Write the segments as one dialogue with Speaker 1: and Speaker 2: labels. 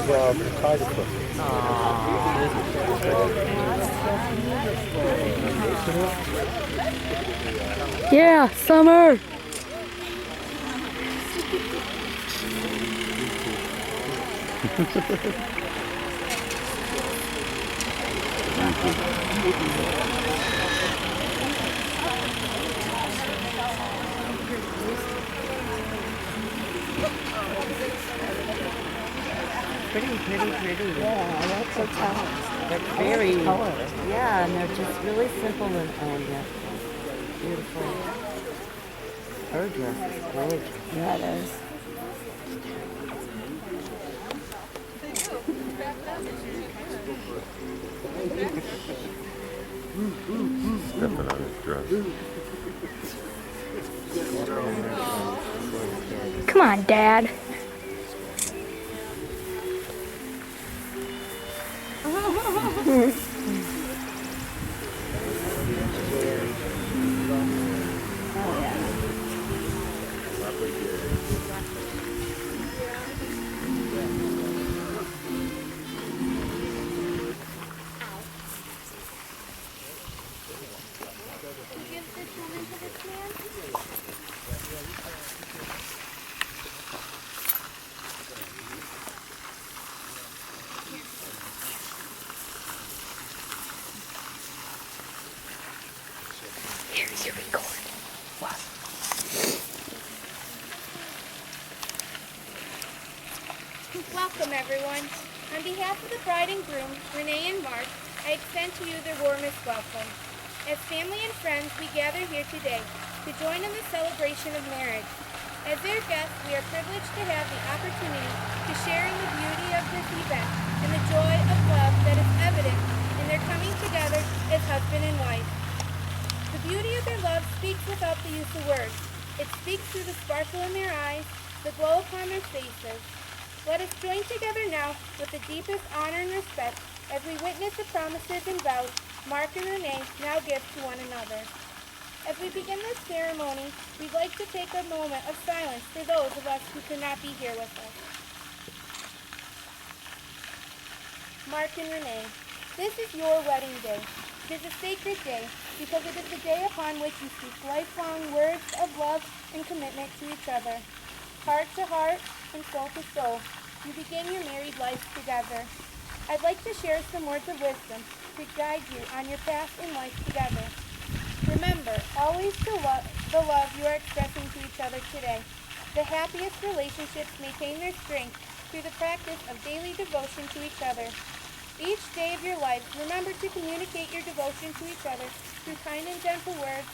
Speaker 1: tiger foot.
Speaker 2: Yeah, summer.
Speaker 3: Pretty.
Speaker 4: Yeah, that's so tough.
Speaker 3: They're very,
Speaker 4: colors.
Speaker 3: yeah, and they're just really simple and elegant. Beautiful. Her dress is gorgeous.
Speaker 4: Yeah, it is.
Speaker 1: Stepping on his dress.
Speaker 2: Come on, Dad. Here's your record. What?
Speaker 5: Welcome, everyone. On behalf of the bride and groom, Renee and Mark, I extend to you the warmest welcome. As family and friends, we gather here today to join in the celebration of marriage. As their guests, we are privileged to have the opportunity to share in the beauty of this event and the joy of love that is evident in their coming together as husband and wife. The beauty of their love speaks without the use of words. It speaks through the sparkle in their eyes, the glow upon their faces. Let us join together now with the deepest honor and respect as we witness the promises and vows Mark and Renee now give to one another. As we begin this ceremony, we'd like to take a moment of silence for those of us who could not be here with us. Mark and Renee, this is your wedding day. It is a sacred day because it is the day upon which you speak lifelong words of love and commitment to each other. Heart to heart and soul to soul, you begin your married life together. I'd like to share some words of wisdom to guide you on your path in life together. Remember always the love you are expressing to each other today. The happiest relationships maintain their strength through the practice of daily devotion to each other. Each day of your life, remember to communicate your devotion to each other through kind and gentle words,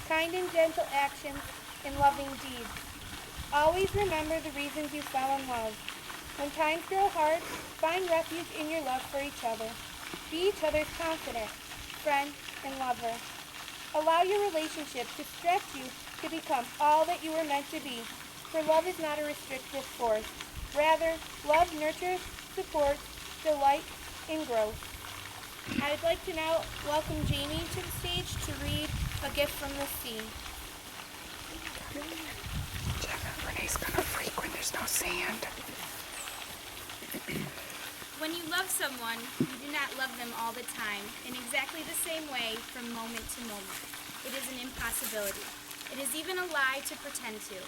Speaker 5: kind and gentle actions, and loving deeds. Always remember the reasons you fell in love. When times grow hard, find refuge in your love for each other. Be each other's confidant, friend, and lover. Allow your relationship to stretch you to become all that you were meant to be, for love is not a restrictive force. Rather, love nurtures, supports, delights, and growth. I'd like to now welcome Jamie to the stage to read A Gift from the Sea.
Speaker 6: Renee's gonna freak when there's no sand.
Speaker 5: When you love someone, you do not love them all the time, in exactly the same way from moment to moment. It is an impossibility. It is even a lie to pretend to.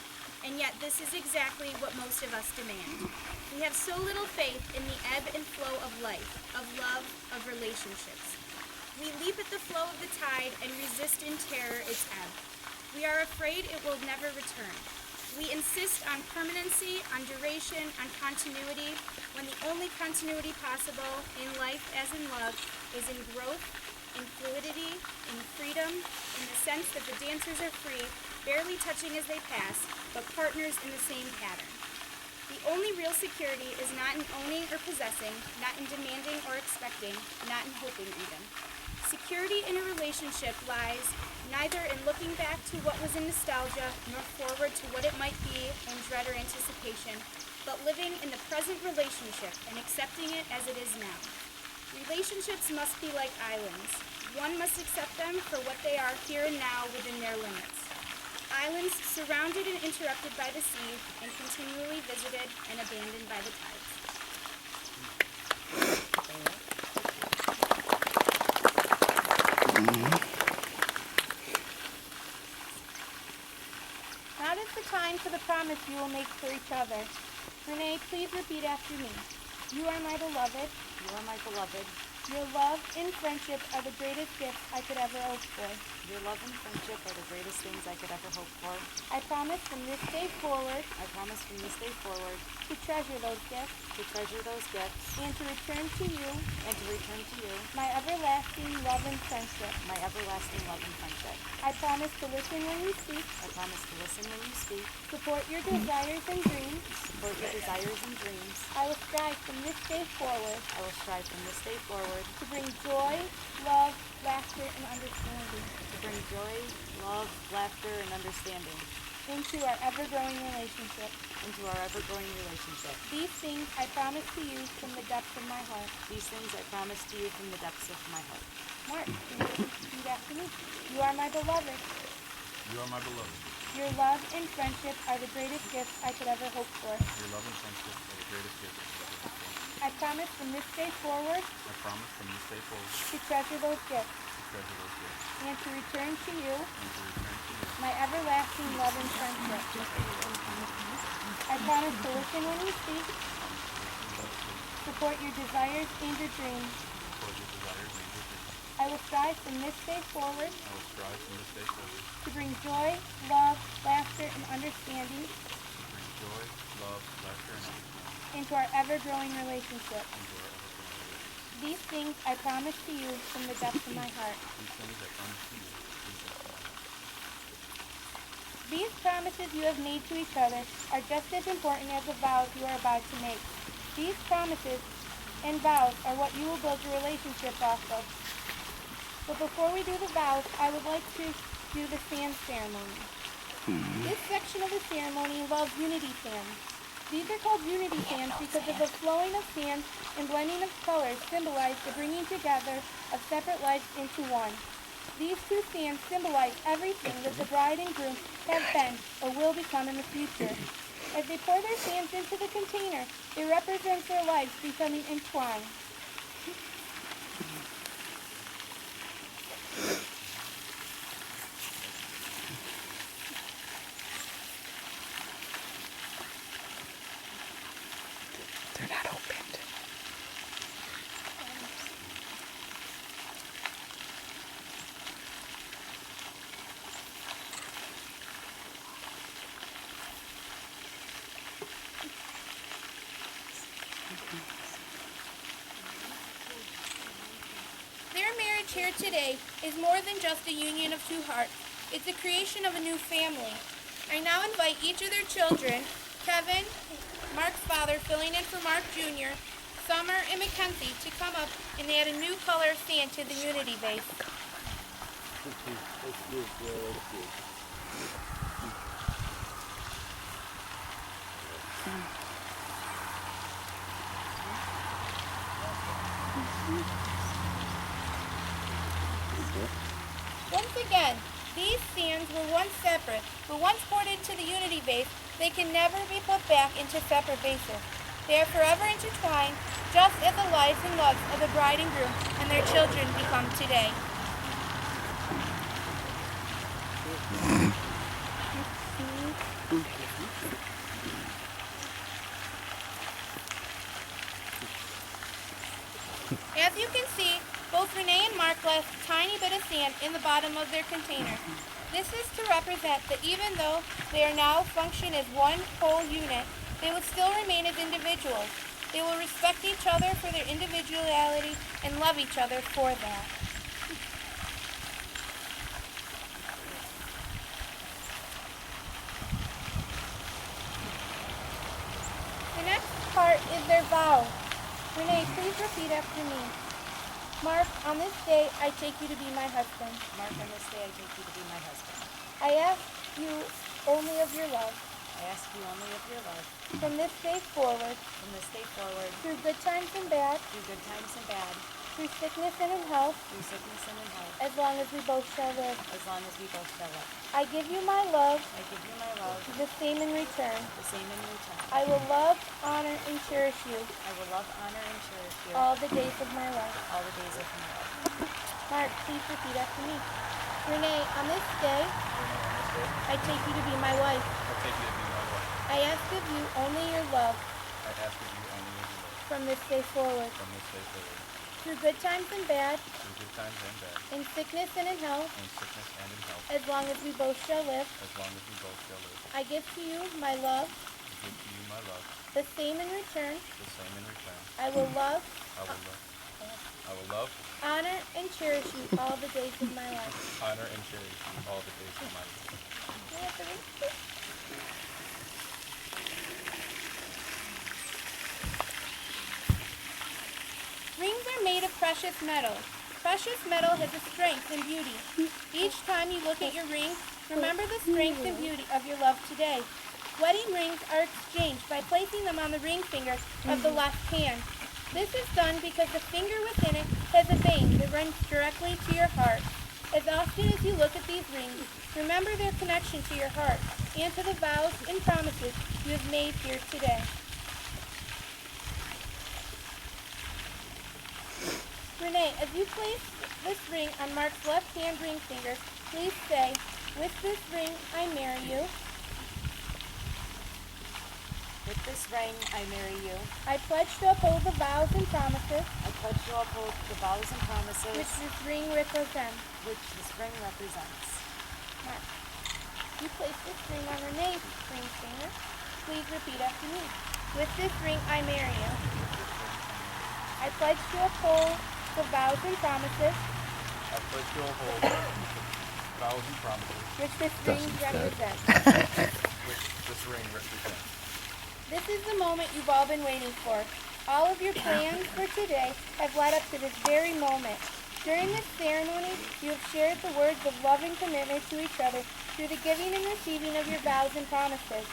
Speaker 5: And yet this is exactly what most of us demand. We have so little faith in the ebb and flow of life, of love, of relationships. We leap at the flow of the tide and resist in terror its ebb. We are afraid it will never return. We insist on permanency, on duration, on continuity, when the only continuity possible in life as in love is in growth, in fluidity, in freedom, in the sense that the dancers are free, barely touching as they pass, but partners in the same pattern. The only real security is not in owning or possessing, not in demanding or expecting, not in hoping even. Security in a relationship lies neither in looking back to what was in nostalgia, nor forward to what it might be in dread or anticipation, but living in the present relationship and accepting it as it is now. Relationships must be like islands. One must accept them for what they are here and now within their limits. Islands surrounded and interrupted by the sea and continually visited and abandoned by the tides. Now is the time for the promise you will make for each other. Renee, please repeat after me. You are my beloved.
Speaker 3: You are my beloved.
Speaker 5: Your love and friendship are the greatest gifts I could ever hope for.
Speaker 3: Your love and friendship are the greatest things I could ever hope for.
Speaker 5: I promise from this day forward
Speaker 3: I promise from this day forward
Speaker 5: to treasure those gifts
Speaker 3: to treasure those gifts
Speaker 5: and to return to you
Speaker 3: and to return to you
Speaker 5: my everlasting love and friendship.
Speaker 3: my everlasting love and friendship.
Speaker 5: I promise to listen when you speak,
Speaker 3: I promise to listen when you speak,
Speaker 5: support your desires and dreams.
Speaker 3: support your desires and dreams.
Speaker 5: I will strive from this day forward
Speaker 3: I will strive from this day forward
Speaker 5: to bring joy, love, laughter, and understanding
Speaker 3: to bring joy, love, laughter, and understanding
Speaker 5: into our ever-growing relationship.
Speaker 3: into our ever-growing relationship.
Speaker 5: These things I promise to you from the depths of my heart.
Speaker 3: These things I promise to you from the depths of my heart.
Speaker 5: Mark, can you repeat after me? You are my beloved.
Speaker 1: You are my beloved.
Speaker 5: Your love and friendship are the greatest gifts I could ever hope for.
Speaker 1: Your love and friendship are the greatest gifts I could ever hope for.
Speaker 5: I promise from this day forward
Speaker 1: I promise from this day forward
Speaker 5: to treasure those gifts
Speaker 1: to treasure those gifts
Speaker 5: and to return to you
Speaker 1: and to return to you
Speaker 5: my everlasting love and friendship. I promise to listen when you speak, support your desires and your dreams.
Speaker 1: for your desires and your dreams.
Speaker 5: I will strive from this day forward
Speaker 1: I will strive from this day forward
Speaker 5: to bring joy, love, laughter, and understanding
Speaker 1: to bring joy, love, laughter, and understanding
Speaker 5: into our ever-growing relationship.
Speaker 1: into our ever-growing relationship.
Speaker 5: These things I promise to you from the depths of my heart.
Speaker 1: These things I promise to you from the depths of my heart.
Speaker 5: These promises you have made to each other are just as important as the vows you are about to make. These promises and vows are what you will build your relationship off of. But before we do the vows, I would like to do the sand ceremony. This section of the ceremony involves unity sands. These are called unity sands because of the flowing of sand and blending of colors symbolize the bringing together of separate lives into one. These two sands symbolize everything that the bride and groom have been or will become in the future. As they pour their sands into the container, it represents their lives becoming entwined.
Speaker 6: They're not opened.
Speaker 5: Their marriage here today is more than just a union of two hearts. It's a creation of a new family. I now invite each of their children, Kevin, Mark's father filling in for Mark Jr., Summer, and Mackenzie, to come up and add a new color of sand to the unity base. Once again, these sands were once separate, but once poured into the unity base, they can never be put back into separate bases. They are forever intertwined, just as the lives and loves of the bride and groom and their children become today. As you can see, both Renee and Mark left a tiny bit of sand in the bottom of their container. This is to represent that even though they are now function as one whole unit, they will still remain as individuals. They will respect each other for their individuality and love each other for that. The next part is their vow. Renee, please repeat after me. Mark, on this day, I take you to be my husband.
Speaker 3: Mark, on this day I take you to be my husband.
Speaker 5: I ask you only of your love.
Speaker 3: I ask you only of your love.
Speaker 5: From this day forward,
Speaker 3: From this day forward,
Speaker 5: through good times and bad,
Speaker 3: through good times and bad,
Speaker 5: through sickness and in health, as long as we both shall live. I give you my love, the same in return. I will love, honor, and cherish you all the days of my life. Mark, please repeat after me. Renee, on this day, I take you to be my wife. I ask of you only your love from this day forward. Through good times and bad, in sickness and in health, as long as we both shall live, I give to you my love, the same in return. I will love, honor, and cherish you all the days of my life. You want the ring, please? Rings are made of precious metal. Precious metal has a strength and beauty. Each time you look at your ring, remember the strength and beauty of your love today. Wedding rings are exchanged by placing them on the ring finger of the left hand. This is done because the finger within it has a vein that runs directly to your heart. As often as you look at these rings, remember their connection to your heart and to the vows and promises you have made here today. Renee, as you place this ring on Mark's left-hand ring finger, please say, "With this ring, I marry you.
Speaker 7: With this ring, I marry you.
Speaker 5: I pledge to uphold the vows and promises
Speaker 7: I pledge to uphold the vows and promises
Speaker 5: which this ring represents."
Speaker 7: which this ring represents.
Speaker 5: Mark, you place this ring on Renee's ring finger. Please repeat after me. With this ring, I marry you. I pledge to uphold the vows and promises which this ring represents. This is the moment you've all been waiting for. All of your plans for today have led up to this very moment. During this ceremony, you have shared the words of love and commitment to each other through the giving and receiving of your vows and promises.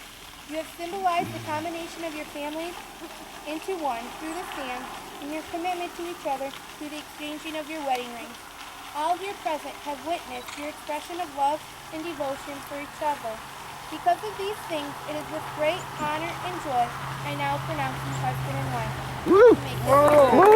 Speaker 5: You have symbolized the combination of your families into one through the sand and your commitment to each other through the exchanging of your wedding rings. All here present have witnessed your expression of love and devotion for each other. Because of these things, it is with great honor and joy I now pronounce you husband and wife. Woo!